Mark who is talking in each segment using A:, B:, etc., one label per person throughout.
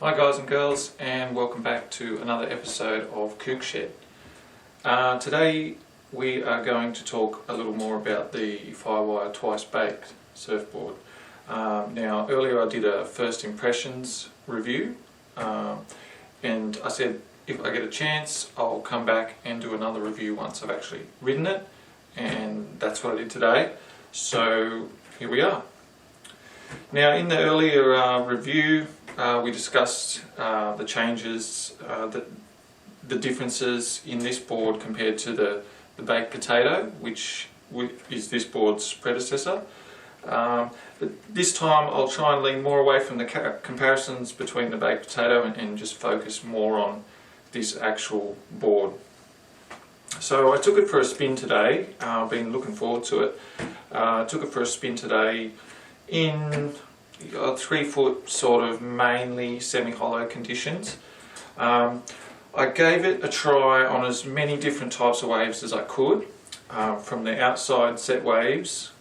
A: Hi guys and girls, and welcome back to another episode of Kook Shed. Today we are going to talk a little more about the Firewire Twice Baked surfboard. Now earlier I did a first impressions review and I said if I get a chance I'll come back and do another review once I've actually ridden it, and that's what I did today. So here we are. Now in the earlier review we discussed the changes, the differences in this board compared to the baked potato, which is this board's predecessor. But this time I'll try and lean more away from the comparisons between the baked potato and just focus more on this actual board. So I took it for a spin today. I've been looking forward to it. Took it for a spin today in 3 foot sort of mainly semi-hollow conditions. I gave it a try on as many different types of waves as I could, from the outside set waves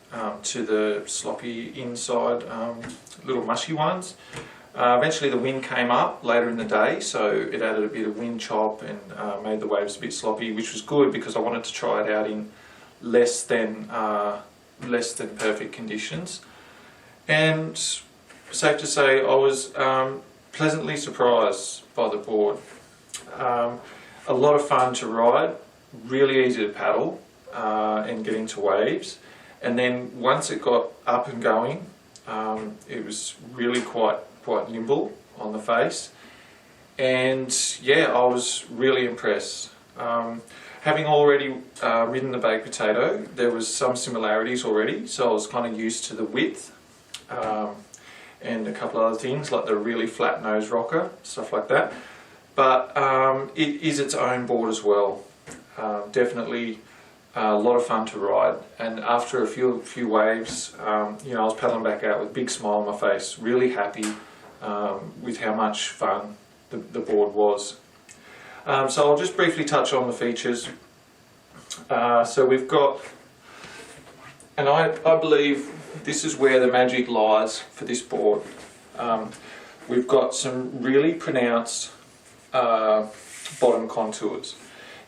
A: to the sloppy inside little mushy ones. Eventually the wind came up later in the day, so it added a bit of wind chop and made the waves a bit sloppy, which was good because I wanted to try it out in less than perfect conditions. And safe to say I was pleasantly surprised by the board. A lot of fun to ride, really easy to paddle and get into waves, and then once it got up and going it was really quite nimble on the face, and yeah, I was really impressed. Having already ridden the baked potato, there was some similarities already, so I was kind of used to the width and a couple other things like the really flat nose rocker, stuff like that. But it is its own board as well. Definitely a lot of fun to ride, and after a few waves, you know, I was paddling back out with a big smile on my face, really happy with how much fun the board was. So I'll just briefly touch on the features. So we've got, and I believe this is where the magic lies for this board. We've got some really pronounced bottom contours.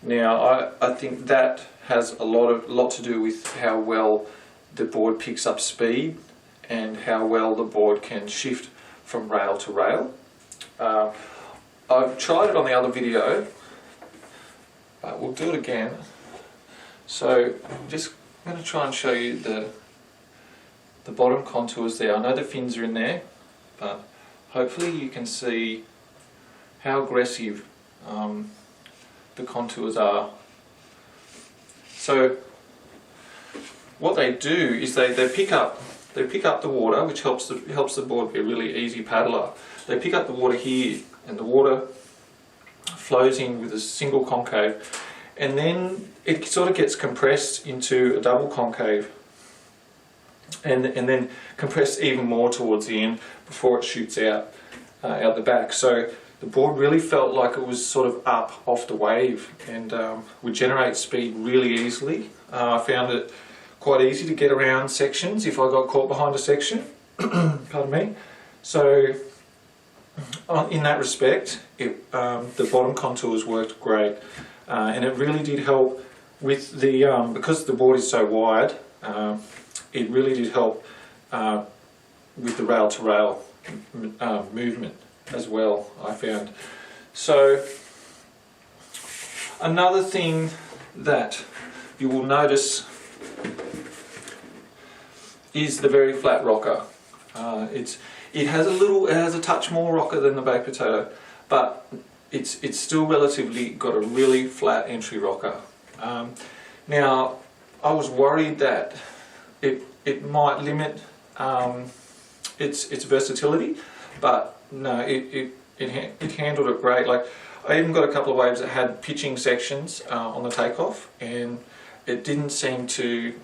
A: Now I think that has a lot to do with how well the board picks up speed and how well the board can shift from rail to rail. I've tried it on the other video, but we'll do it again. So I'm just going to try and show you the bottom contours there. I know the fins are in there, but hopefully you can see how aggressive the contours are. So what they do is they pick up the water, which helps the board be a really easy paddler. They pick up the water here, and the water flows in with a single concave, and then it sort of gets compressed into a double concave, and then compressed even more towards the end before it shoots out the back. So the board really felt like it was sort of up off the wave and would generate speed really easily. I found it quite easy to get around sections if I got caught behind a section. Pardon me. So in that respect, the bottom contours worked great, and it really did help with the because the board is so wide. It really did help with the rail to rail movement as well, I found. So another thing that you will notice is the very flat rocker. It has a touch more rocker than the baked potato, but it's still relatively got a really flat entry rocker. Now I was worried that it might limit its versatility, but no, it handled it great. Like, I even got a couple of waves that had pitching sections on the takeoff, and it didn't seem to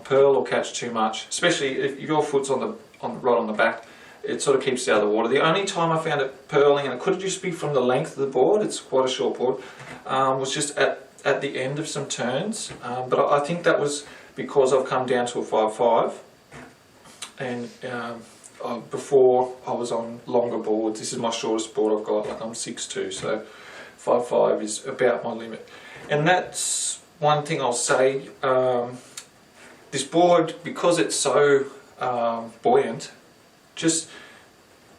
A: purl or catch too much, especially if your foot's right on the back. It sort of keeps it out of the water. The only time I found it purling, and it could just be from the length of the board, it's quite a short board, was just at the end of some turns, but I think that was because I've come down to a 5.5, and before I was on longer boards. This is my shortest board I've got, like I'm 6'2", so 5'5" is about my limit. And that's one thing I'll say, this board, because it's so buoyant, just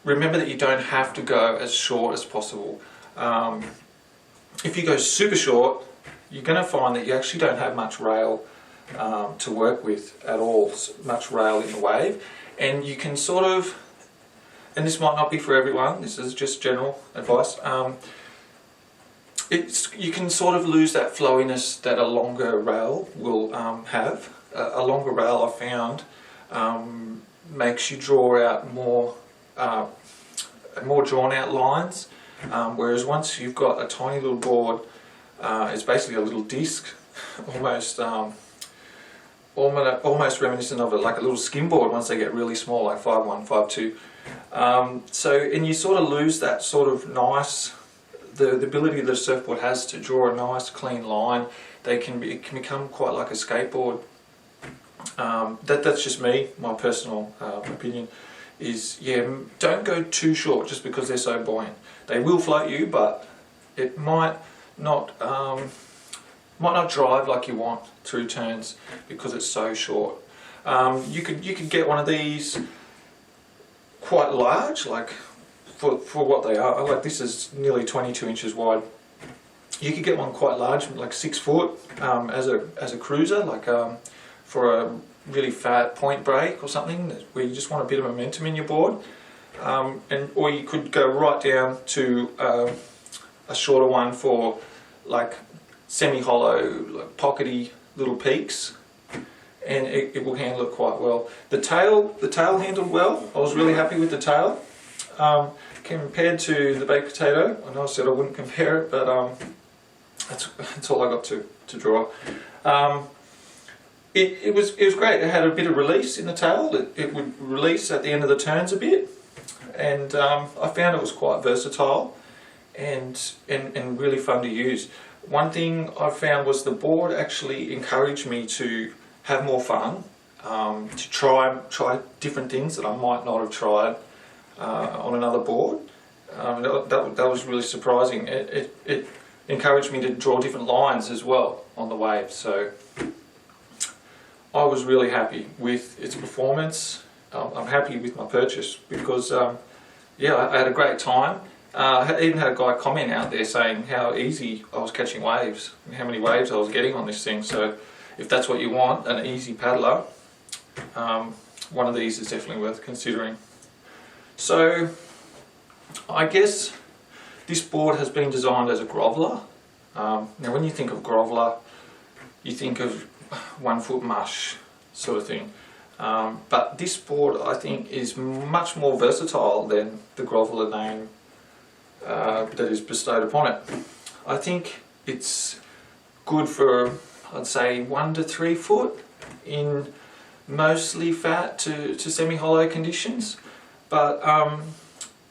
A: remember that you don't have to go as short as possible. If you go super short, you're going to find that you actually don't have much rail to work with at all, much rail in the wave, and you can sort of, and this might not be for everyone, this is just general advice, you can sort of lose that flowiness that a longer rail will have. A longer rail, I found, makes you draw out more drawn out lines, whereas once you've got a tiny little board, it's basically a little disc, almost reminiscent of it, like a little skim board once they get really small, like 5'1", 5'2". So, and you sort of lose that sort of nice, the ability that a surfboard has to draw a nice clean line. It can become quite like a skateboard. That's just me, my personal opinion, is don't go too short just because they're so buoyant. They will float you, but it might not drive like you want through turns because it's so short. You could get one of these quite large, like for what they are. Like this is nearly 22 inches wide. You could get one quite large, like 6 foot, as a cruiser, like for a really fat point break or something where you just want a bit of momentum in your board, or you could go right down to a shorter one for like semi-hollow, like pockety little peaks, and it will handle it quite well. The tail handled well. I was really happy with the tail. Compared to the baked potato, I know I said I wouldn't compare it, but that's all I got to draw. It was great. It had a bit of release in the tail. It would release at the end of the turns a bit, and I found it was quite versatile and really fun to use. One thing I found was the board actually encouraged me to have more fun, to try different things that I might not have tried on another board. That was really surprising. It encouraged me to draw different lines as well on the wave. So I was really happy with its performance. I'm happy with my purchase because I had a great time. I even had a guy comment out there saying how easy I was catching waves, and how many waves I was getting on this thing. So if that's what you want, an easy paddler, one of these is definitely worth considering. So I guess this board has been designed as a groveler. Now when you think of groveler, you think of 1 foot mush sort of thing. But this board, I think, is much more versatile than the groveler name that is bestowed upon it. I think it's good for, I'd say, 1 to 3 foot in mostly fat to semi-hollow conditions. But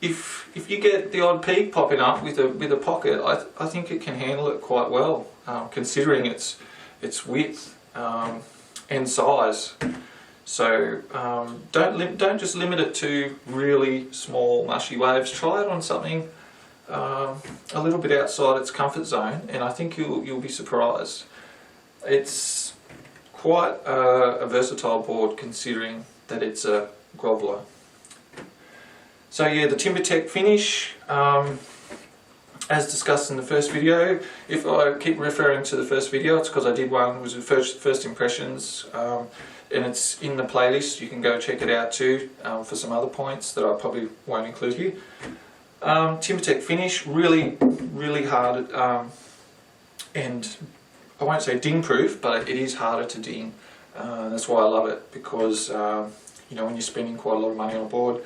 A: if you get the odd peak popping up with a pocket, I think it can handle it quite well, considering its width and size. So don't just limit it to really small mushy waves. Try it on something a little bit outside its comfort zone, and I think you'll be surprised. It's quite a versatile board considering that it's a groveler. So yeah, the TimberTech finish, as discussed in the first video. If I keep referring to the first video, it's because I did one, it was first impressions, and it's in the playlist. You can go check it out too, for some other points that I probably won't include here. TimberTech finish, really hard, and I won't say ding proof, but it is harder to ding. That's why I love it, because you know, when you're spending quite a lot of money on a board,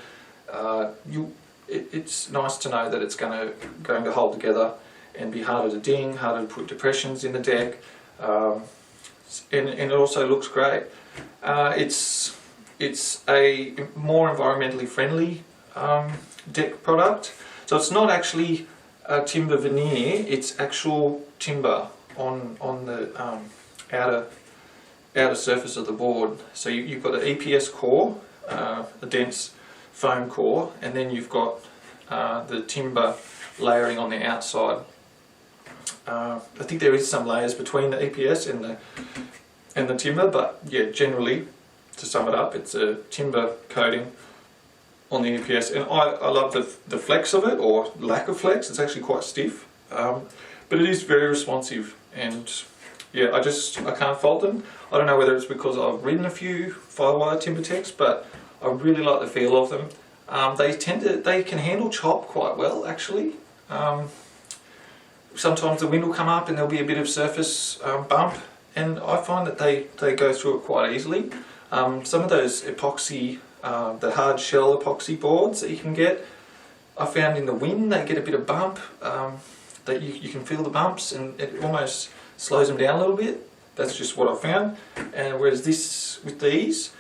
A: it's nice to know that it's going to hold together and be harder to ding, harder to put depressions in the deck, and it also looks great. It's a more environmentally friendly deck product. So it's not actually a timber veneer, it's actual timber on the outer surface of the board. So you've got an EPS core, a dense foam core, and then you've got the timber layering on the outside. I think there is some layers between the EPS and the timber, but yeah, generally, to sum it up, it's a timber coating on the EPS, and I love the flex of it, or lack of flex. It's actually quite stiff, but it is very responsive, and yeah, I can't fault them. I don't know whether it's because I've ridden a few Firewire TimberTechs, but I really like the feel of them. They can handle chop quite well, actually. Sometimes the wind will come up and there'll be a bit of surface bump, and I find that they go through it quite easily. Some of those epoxy, the hard shell epoxy boards that you can get, I found in the wind they get a bit of bump, that you can feel the bumps, and it almost slows them down a little bit. That's just what I found. And whereas this, with these,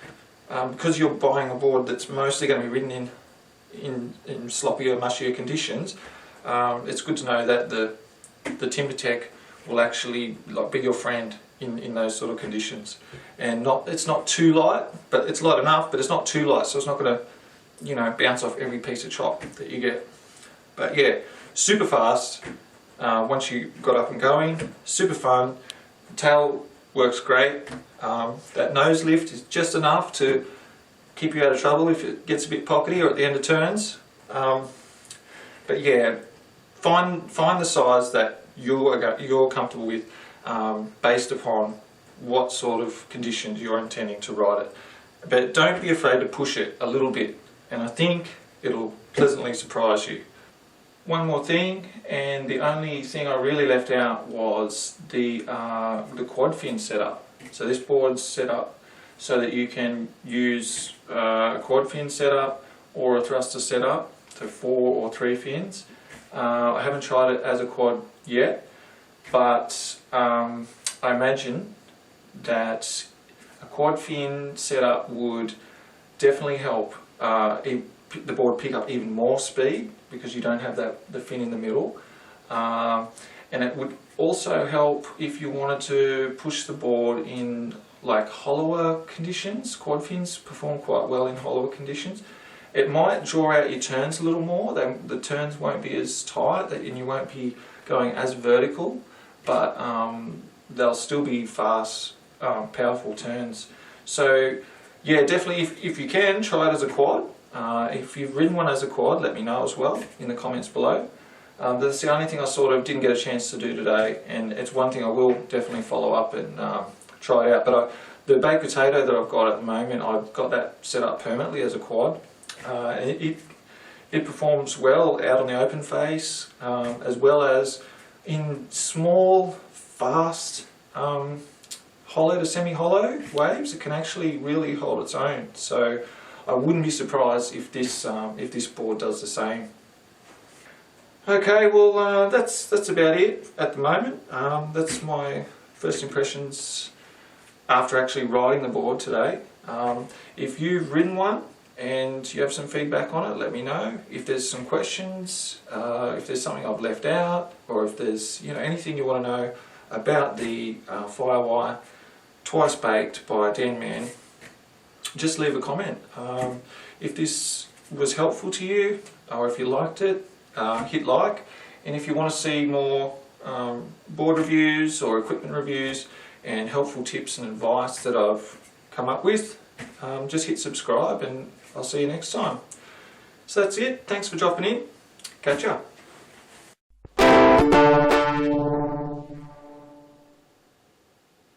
A: because you're buying a board that's mostly going to be ridden in sloppier, mushier conditions, it's good to know that the TimberTech will actually be your friend in those sort of conditions. And it's not too light, but it's light enough, but it's not too light, so it's not going to bounce off every piece of chop that you get. But yeah, super fast once you got up and going, super fun. The tail works great. That nose lift is just enough to keep you out of trouble if it gets a bit pockety or at the end of turns. But yeah, find the size that you're comfortable with, based upon what sort of conditions you're intending to ride it. But don't be afraid to push it a little bit, and I think it'll pleasantly surprise you. One more thing, and the only thing I really left out was the quad fin setup. So this board's set up so that you can use a quad fin setup or a thruster setup, so 4 or 3 fins. I haven't tried it as a quad yet, but I imagine that a quad fin setup would definitely help the board pick up even more speed, because you don't have the fin in the middle, and it would also help if you wanted to push the board in like hollower conditions. Quad fins perform quite well in hollower conditions. It might draw out your turns a little more. The turns won't be as tight, and you won't be going as vertical, but they'll still be fast, powerful turns. So yeah, definitely if you can, try it as a quad. If you've ridden one as a quad, let me know as well in the comments below. That's the only thing I sort of didn't get a chance to do today, and it's one thing I will definitely follow up and try it out. But the baked potato that I've got at the moment, I've got that set up permanently as a quad. It performs well out on the open face, as well as in small, fast, hollow to semi-hollow waves. It can actually really hold its own. So I wouldn't be surprised if this board does the same. Okay, well that's about it at the moment. That's my first impressions after actually riding the board today. If you've ridden one and you have some feedback on it, let me know. If there's some questions, if there's something I've left out, or if there's anything you want to know about the Firewire Twice Baked by Dan Mann, just leave a comment. If this was helpful to you, or if you liked it, hit like. And if you want to see more board reviews or equipment reviews and helpful tips and advice that I've come up with, just hit subscribe, and I'll see you next time. So that's it. Thanks for dropping in. Catch ya.